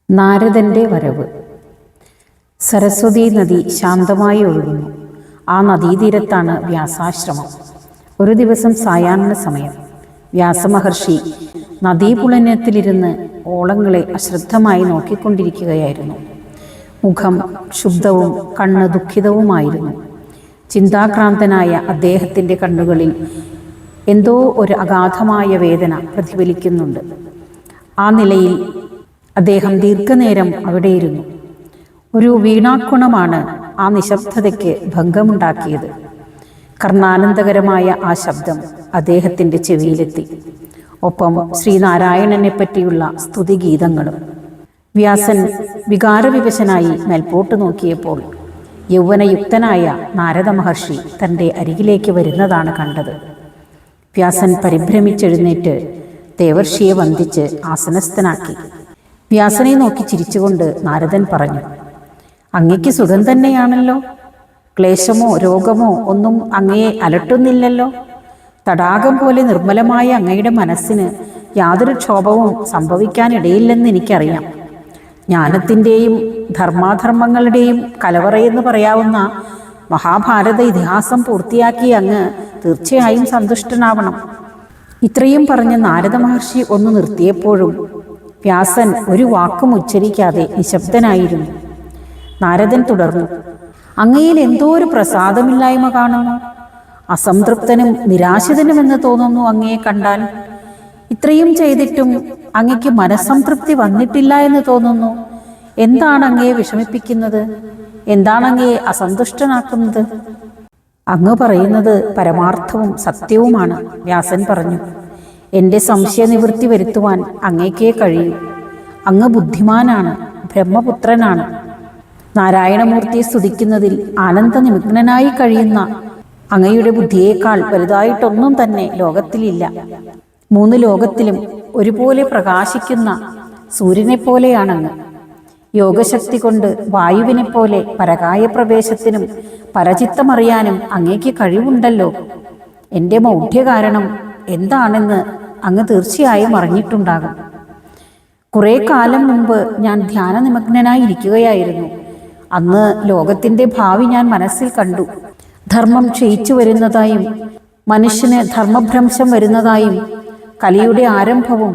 നാരദന്റെ വരവ്. സരസ്വതീ നദി ശാന്തമായി ഒഴുകുന്നു. ആ നദീതീരത്താണ് വ്യാസാശ്രമം. ഒരു ദിവസം സായാഹ്ന സമയം. വ്യാസമഹർഷി നദീപുളനത്തിലിരുന്ന് ഓളങ്ങളെ അശ്രദ്ധമായി നോക്കിക്കൊണ്ടിരിക്കുകയായിരുന്നു. മുഖം ശുദ്ധവും കണ്ണ് ദുഃഖിതവുമായിരുന്നു. ചിന്താക്രാന്തനായ അദ്ദേഹത്തിൻ്റെ കണ്ണുകളിൽ എന്തോ ഒരു അഗാധമായ വേദന പ്രതിഫലിക്കുന്നുണ്ട്. ആ നിലയിൽ അദ്ദേഹം ദീർഘനേരം അവിടെയിരുന്നു. ഒരു വീണാക്കുണമാണ് ആ നിശബ്ദതയ്ക്ക് ഭംഗമുണ്ടാക്കിയത്. കർണാനന്ദകരമായ ആ ശബ്ദം അദ്ദേഹത്തിൻ്റെ ചെവിയിലെത്തി. ഒപ്പം ശ്രീനാരായണനെ പറ്റിയുള്ള സ്തുതിഗീതങ്ങളും. വ്യാസൻ വികാരവിവശനായി മേൽപോട്ട് നോക്കിയപ്പോൾ യൗവനയുക്തനായ നാരദ മഹർഷി തൻ്റെ അരികിലേക്ക് വരുന്നതാണ് കണ്ടത്. വ്യാസൻ പരിഭ്രമിച്ചെഴുന്നേറ്റ് ദേവർഷിയെ വന്ദിച്ച് ആസനസ്ഥനാക്കി. വ്യാസനെ നോക്കി ചിരിച്ചുകൊണ്ട് നാരദൻ പറഞ്ഞു, അങ്ങയ്ക്ക് സുഖം തന്നെയാണല്ലോ. ക്ലേശമോ രോഗമോ ഒന്നും അങ്ങയെ അലട്ടുന്നില്ലല്ലോ. തടാകം പോലെ നിർമ്മലമായ അങ്ങയുടെ മനസ്സിന് യാതൊരു ക്ഷോഭവും സംഭവിക്കാനിടയില്ലെന്ന് എനിക്കറിയാം. ജ്ഞാനത്തിൻ്റെയും ധർമാധർമ്മങ്ങളുടെയും കലവറയെന്ന് പറയാവുന്ന മഹാഭാരത ഇതിഹാസം പൂർത്തിയാക്കി അങ്ങ് തീർച്ചയായും സന്തുഷ്ടനാവണം. ഇത്രയും പറഞ്ഞ് നാരദ മഹർഷി ഒന്ന് നിർത്തിയപ്പോഴും വ്യാസൻ ഒരു വാക്കും ഉച്ചരിക്കാതെ നിശബ്ദനായിരുന്നു. നാരദൻ തുടർന്നു, അങ്ങയിൽ എന്തോ ഒരു പ്രസാദമില്ലായ്മ കാണുന്നു. അസംതൃപ്തനും നിരാശിതനുമെന്ന് തോന്നുന്നു അങ്ങയെ കണ്ടാൽ. ഇത്രയും ചെയ്തിട്ടും അങ്ങയ്ക്ക് മനസ്സംതൃപ്തി വന്നിട്ടില്ല എന്ന് തോന്നുന്നു. എന്താണ് അങ്ങയെ വിഷമിപ്പിക്കുന്നത്? എന്താണ് അങ്ങയെ അസന്തുഷ്ടനാക്കുന്നത്? അങ്ങ് പറയുന്നത് പരമാർത്ഥവും സത്യവുമാണ്, വ്യാസൻ പറഞ്ഞു. എൻ്റെ സംശയനിവൃത്തി വരുത്തുവാൻ അങ്ങേക്കേ കഴിയൂ. അങ്ങ് ബുദ്ധിമാനാണ്, ബ്രഹ്മപുത്രനാണ്. നാരായണമൂർത്തിയെ സ്തുതിക്കുന്നതിൽ ആനന്ദനിമഗ്നനായി കഴിയുന്ന അങ്ങയുടെ ബുദ്ധിയേക്കാൾ വലുതായിട്ടൊന്നും തന്നെ ലോകത്തിലില്ല. 3 ലോകത്തിലും ഒരുപോലെ പ്രകാശിക്കുന്ന സൂര്യനെപ്പോലെയാണങ്ങ്. യോഗശക്തി കൊണ്ട് വായുവിനെ പോലെ പരകായ പ്രവേശത്തിനും പരചിത്തമറിയാനും അങ്ങേക്ക് കഴിവുണ്ടല്ലോ. എൻ്റെ മൗഢ്യ കാരണം എന്താണെന്ന് അങ്ങ് തീർച്ചയായും അറിഞ്ഞിട്ടുണ്ടാകും. കുറേ കാലം മുമ്പ് ഞാൻ ധ്യാനനിമഗ്നനായിരിക്കുകയായിരുന്നു. അന്ന് ലോകത്തിൻ്റെ ഭാവി ഞാൻ മനസ്സിൽ കണ്ടു. ധർമ്മം ക്ഷയിച്ചു വരുന്നതായും മനുഷ്യന് ധർമ്മഭ്രംശം വരുന്നതായും കലിയുടെ ആരംഭവും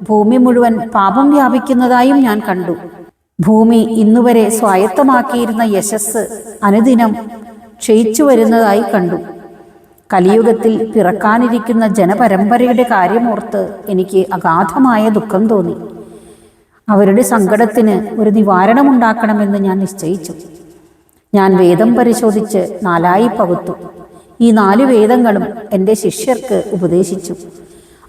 ഭൂമി മുഴുവൻ പാപം വ്യാപിക്കുന്നതായും ഞാൻ കണ്ടു. ഭൂമി ഇന്നുവരെ സ്വായത്തമാക്കിയിരുന്ന യശസ് അനുദിനം ക്ഷയിച്ചു വരുന്നതായി കണ്ടു. കലിയുഗത്തിൽ പിറക്കാനിരിക്കുന്ന ജനപരമ്പരയുടെ കാര്യമോർത്ത് എനിക്ക് അഗാധമായ ദുഃഖം തോന്നി. അവരുടെ സങ്കടത്തിന് ഒരു നിവാരണമുണ്ടാക്കണമെന്ന് ഞാൻ നിശ്ചയിച്ചു. ഞാൻ വേദം പരിശോധിച്ച് 4 പകുത്തു. ഈ 4 വേദങ്ങളും എൻ്റെ ശിഷ്യർക്ക് ഉപദേശിച്ചു.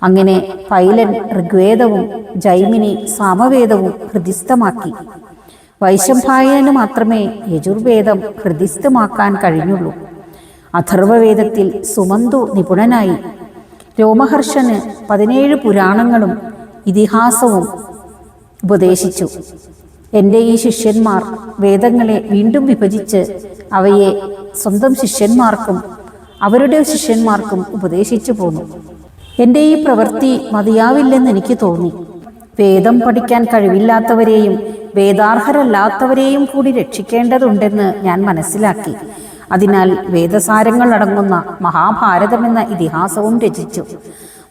അങ്ങനെ പൈലൻ ഋഗ്വേദവും ജൈമിനി സാമവേദവും ഹൃദിസ്ഥമാക്കി. വൈശംപായനന് മാത്രമേ യജുർവേദം ഹൃദിസ്ഥമാക്കാൻ കഴിഞ്ഞുള്ളൂ. അഥർവവേദത്തിൽ സുമന്തു നിപുണനായി. രോമഹർഷന് 17 പുരാണങ്ങളും ഇതിഹാസവും ഉപദേശിച്ചു. എൻ്റെ ഈ ശിഷ്യന്മാർ വേദങ്ങളെ വീണ്ടും വിഭജിച്ച് അവയെ സ്വന്തം ശിഷ്യന്മാർക്കും അവരുടെ ശിഷ്യന്മാർക്കും ഉപദേശിച്ചു പോന്നു. എൻ്റെ ഈ പ്രവൃത്തി മതിയാവില്ലെന്ന് എനിക്ക് തോന്നി. വേദം പഠിക്കാൻ കഴിവില്ലാത്തവരെയും വേദാർഹരല്ലാത്തവരെയും കൂടി രക്ഷിക്കേണ്ടതുണ്ടെന്ന് ഞാൻ മനസ്സിലാക്കി. അതിനാൽ വേദസാരങ്ങൾ അടങ്ങുന്ന മഹാഭാരതമെന്ന ഇതിഹാസവും രചിച്ചു.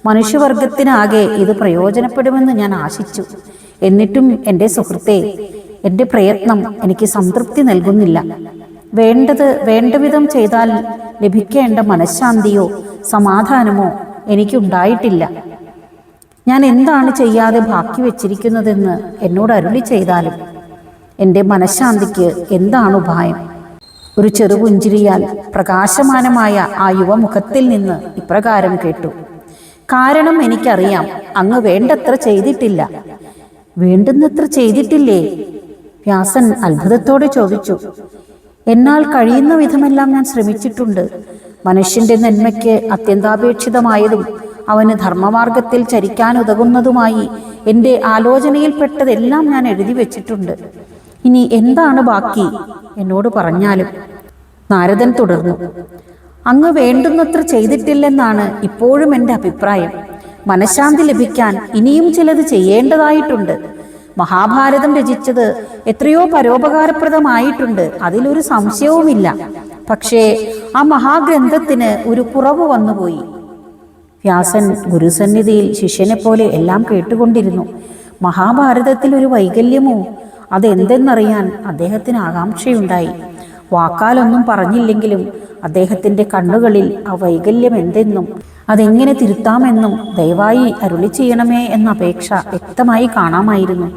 മനുഷ്യവർഗത്തിനാകെ ഇത് പ്രയോജനപ്പെടുമെന്ന് ഞാൻ ആശിച്ചു. എന്നിട്ടും എൻ്റെ സുഹൃത്തെ, എൻ്റെ പ്രയത്നം എനിക്ക് സംതൃപ്തി നൽകുന്നില്ല. വേണ്ടത് വേണ്ടവിധം ചെയ്താൽ ലഭിക്കേണ്ട മനഃശാന്തിയോ സമാധാനമോ എനിക്കുണ്ടായിട്ടില്ല. ഞാൻ എന്താണ് ചെയ്യാതെ ബാക്കി വെച്ചിരിക്കുന്നതെന്ന് എന്നോട് അരുളി ചെയ്താലും എൻ്റെ മനഃശാന്തിക്ക് എന്താണ് ഉപായം? ഒരു ചെറുപുഞ്ചിരിയാൽ പ്രകാശമാനമായ ആ യുവമുഖത്തിൽ നിന്ന് ഇപ്രകാരം കേട്ടു, കാരണം എനിക്കറിയാം, അങ്ങ് വേണ്ടത്ര ചെയ്തിട്ടില്ല. വേണ്ടുന്നത്ര ചെയ്തിട്ടില്ലേ? വ്യാസൻ അത്ഭുതത്തോടെ ചോദിച്ചു. എന്നാൽ കഴിയുന്ന വിധമെല്ലാം ഞാൻ ശ്രമിച്ചിട്ടുണ്ട്. മനുഷ്യന്റെ നന്മയ്ക്ക് അത്യന്താപേക്ഷിതമായതും അവന് ധർമ്മമാർഗത്തിൽ ചരിക്കാനുതകുന്നതുമായി എൻ്റെ ആലോചനയിൽപ്പെട്ടതെല്ലാം ഞാൻ എഴുതി വച്ചിട്ടുണ്ട്. ഇനി എന്താണ് ബാക്കി? എന്നോട് പറഞ്ഞാലും. നാരദൻ തുടർന്നു, അങ്ങ് വേണ്ടുന്നത്ര ചെയ്തിട്ടില്ലെന്നാണ് ഇപ്പോഴും എൻ്റെ അഭിപ്രായം. മനഃശാന്തി ലഭിക്കാൻ ഇനിയും ചിലത് ചെയ്യേണ്ടതായിട്ടുണ്ട്. മഹാഭാരതം രചിച്ചത് എത്രയോ പരോപകാരപ്രദമായിട്ടുണ്ട്, അതിലൊരു സംശയവുമില്ല. പക്ഷേ ആ മഹാഗ്രന്ഥത്തിന് ഒരു കുറവ് വന്നുപോയി. വ്യാസൻ ഗുരുസന്നിധിയിൽ ശിഷ്യനെ പോലെ എല്ലാം കേട്ടുകൊണ്ടിരുന്നു. മഹാഭാരതത്തിൽ ഒരു വൈകല്യമോ? അതെന്തെന്നറിയാൻ അദ്ദേഹത്തിന് ആകാംക്ഷയുണ്ടായി. വാക്കാലൊന്നും പറഞ്ഞില്ലെങ്കിലും അദ്ദേഹത്തിൻ്റെ കണ്ണുകളിൽ ആ വൈകല്യം എന്തെന്നും അതെങ്ങനെ തിരുത്താമെന്നും ദയവായി അരുളി ചെയ്യണമേ എന്ന അപേക്ഷ വ്യക്തമായി കാണാമായിരുന്നു.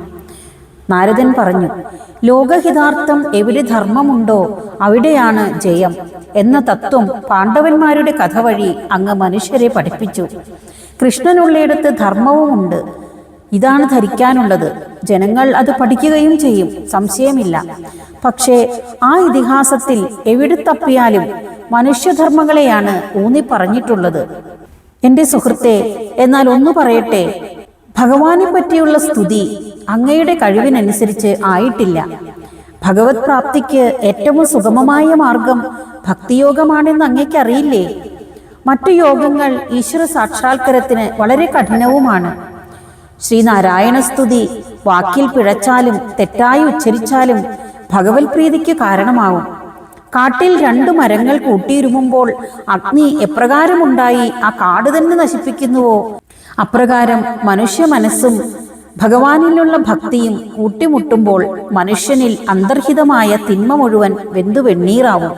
നാരദൻ പറഞ്ഞു, ലോകഹിതാർത്ഥം എവിടെ ധർമ്മമുണ്ടോ അവിടെയാണ് ജയം എന്ന തത്വം പാണ്ഡവന്മാരുടെ കഥ വഴി അങ്ങ് മനുഷ്യരെ പഠിപ്പിച്ചു. കൃഷ്ണനുള്ളയിടത്ത് ധർമ്മവുമുണ്ട്, ഇതാണ് ധരിക്കാനുള്ളത്. ജനങ്ങൾ അത് പഠിക്കുകയും ചെയ്യും, സംശയമില്ല. പക്ഷേ ആ ഇതിഹാസത്തിൽ എവിടെ തപ്പിയാലും മനുഷ്യധർമ്മങ്ങളെയാണ് ഊന്നി പറഞ്ഞിട്ടുള്ളത്. എൻ്റെ സുഹൃത്തെ, എന്നാൽ ഒന്ന് പറയട്ടെ, ഭഗവാനെ പറ്റിയുള്ള സ്തുതി അങ്ങയുടെ കഴിവിനനുസരിച്ച് ആയിട്ടില്ല. ഭഗവത് പ്രാപ്തിക്ക് ഏറ്റവും സുഗമമായ മാർഗം ഭക്തിയോഗമാണെന്ന് അങ്ങയ്ക്കറിയില്ലേ? മറ്റു യോഗങ്ങൾ ഈശ്വര സാക്ഷാത്കാരത്തിന് വളരെ കഠിനവുമാണ്. ശ്രീനാരായണ സ്തുതി വാക്കിൽ പിഴച്ചാലും തെറ്റായി ഉച്ചരിച്ചാലും ഭഗവത് പ്രീതിക്ക് കാരണമാവും. കാട്ടിൽ 2 മരങ്ങൾ കൂട്ടിയിരുമുമ്പോൾ അഗ്നി എപ്രകാരമുണ്ടായി ആ കാട് തന്നെ നശിപ്പിക്കുന്നുവോ, അപ്രകാരം മനുഷ്യ മനസ്സും ഭഗവാനിലുള്ള ഭക്തിയും കൂട്ടിമുട്ടുമ്പോൾ മനുഷ്യനിൽ അന്തർഹിതമായ തിന്മ മുഴുവൻ വെന്തു വെണ്ണീറാവും.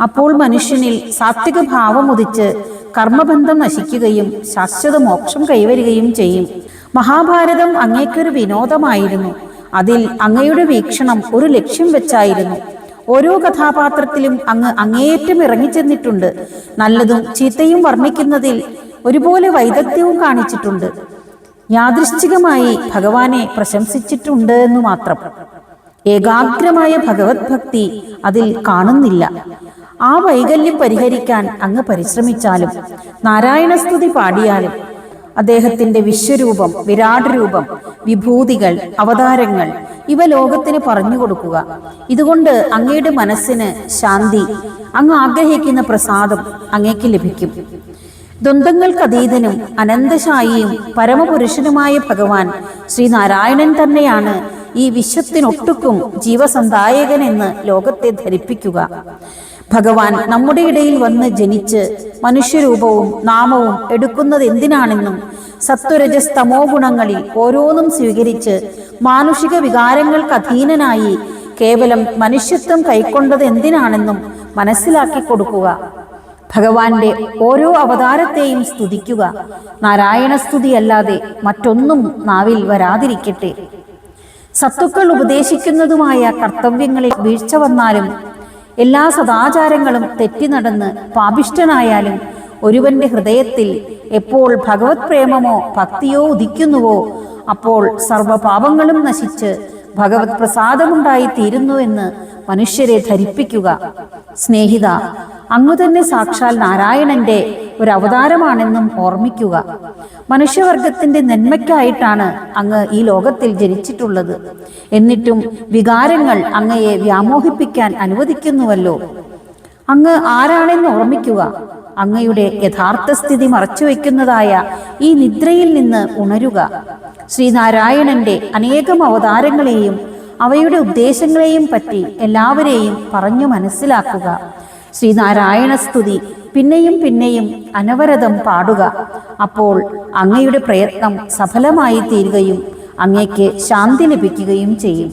അപ്പോൾ മനുഷ്യനിൽ സാത്വിക ഭാവമുദിച്ച് കർമ്മബന്ധം നശിക്കുകയും ശാശ്വത മോക്ഷം കൈവരികയും ചെയ്യും. മഹാഭാരതം അങ്ങേക്കൊരു വിനോദമായിരുന്നു. അതിൽ അങ്ങയുടെ വീക്ഷണം ഒരു ലക്ഷ്യം വെച്ചായിരുന്നു. ഓരോ കഥാപാത്രത്തിലും അങ്ങ് അങ്ങേയറ്റം ഇറങ്ങിച്ചെന്നിട്ടുണ്ട്. നല്ലതും ചീത്തയും വർണ്ണിക്കുന്നതിൽ ഒരുപോലെ വൈദഗ്ധ്യവും കാണിച്ചിട്ടുണ്ട്. യാദൃശ്ചികമായി ഭഗവാനെ പ്രശംസിച്ചിട്ടുണ്ട് എന്നു മാത്രം. ഏകാഗ്രമായ ഭഗവത് ഭക്തി അതിൽ കാണുന്നില്ല. ആ വൈകല്യം പരിഹരിക്കാൻ അങ്ങ് പരിശ്രമിച്ചാലും നാരായണസ്തുതി പാടിയാലും അദ്ദേഹത്തിൻ്റെ വിശ്വരൂപം, വിരാട് രൂപം, വിഭൂതികൾ, അവതാരങ്ങൾ ഇവ ലോകത്തിന് പറഞ്ഞു കൊടുക്കുക. ഇതുകൊണ്ട് അങ്ങയുടെ മനസ്സിന് ശാന്തി, അങ്ങ് ആഗ്രഹിക്കുന്ന പ്രസാദം അങ്ങേക്ക് ലഭിക്കും. ദ്വന്ദ്ങ്ങൾക്കതീതനും അനന്തശായിയും പരമപുരുഷനുമായ ഭഗവാൻ ശ്രീനാരായണൻ തന്നെയാണ് ഈ വിശ്വത്തിനൊട്ടുക്കും ജീവസന്ധായകൻ എന്ന് ലോകത്തെ ധരിപ്പിക്കുക. ഭഗവാൻ നമ്മുടെ ഇടയിൽ വന്ന് ജനിച്ച് മനുഷ്യരൂപവും നാമവും എടുക്കുന്നത് എന്തിനാണെന്നും സത്വരജസ് തമോ ഗുണങ്ങളിൽ ഓരോന്നും സ്വീകരിച്ച് മാനുഷിക വികാരങ്ങൾക്ക് അധീനനായി കേവലം മനുഷ്യത്വം കൈക്കൊണ്ടത് എന്തിനാണെന്നും മനസ്സിലാക്കി കൊടുക്കുക. ഭഗവാന്റെ ഓരോ അവതാരത്തെയും സ്തുതിക്കുക. നാരായണ സ്തുതിയല്ലാതെ മറ്റൊന്നും നാവിൽ വരാതിരിക്കട്ടെ. സത്തുക്കൾ ഉപദേശിക്കുന്നതുമായ കർത്തവ്യങ്ങളിൽ വീഴ്ച വന്നാലും എല്ലാ സദാചാരങ്ങളും തെറ്റി നടന്ന് പാപിഷ്ടനായാലും ഒരുവന്റെ ഹൃദയത്തിൽ എപ്പോൾ ഭഗവത് പ്രേമമോ ഭക്തിയോ ഉദിക്കുന്നുവോ അപ്പോൾ സർവപാപങ്ങളും നശിച്ച് ഭഗവത് പ്രസാദമുണ്ടായി തീരുന്നുവെന്ന് മനുഷ്യരെ ധരിപ്പിക്കുക. സ്നേഹിത, അങ്ങു തന്നെ സാക്ഷാൽ നാരായണന്റെ ഒരു അവതാരമാണെന്നും ഓർമ്മിക്കുക. മനുഷ്യവർഗത്തിന്റെ നന്മയ്ക്കായിട്ടാണ് അങ്ങ് ഈ ലോകത്തിൽ ജനിച്ചിട്ടുള്ളത്. എന്നിട്ടും വികാരങ്ങൾ അങ്ങയെ വ്യാമോഹിപ്പിക്കാൻ അനുവദിക്കുന്നുവല്ലോ. അങ്ങ് ആരാണെന്ന് ഓർമ്മിക്കുക. അങ്ങയുടെ യഥാർത്ഥ സ്ഥിതി മറച്ചുവെക്കുന്നതായ ഈ നിദ്രയിൽ നിന്ന് ഉണരുക. ശ്രീനാരായണന്റെ അനേകം അവതാരങ്ങളെയും അവയുടെ ഉദ്ദേശങ്ങളെയും പറ്റി എല്ലാവരെയും പറഞ്ഞു മനസ്സിലാക്കുക. ശ്രീനാരായണ സ്തുതി പിന്നെയും പിന്നെയും അനവരതം പാടുക. അപ്പോൾ അങ്ങയുടെ പ്രയത്നം സഫലമായി തീരുകയും അങ്ങേക്ക് ശാന്തി ലഭിക്കുകയും ചെയ്യും.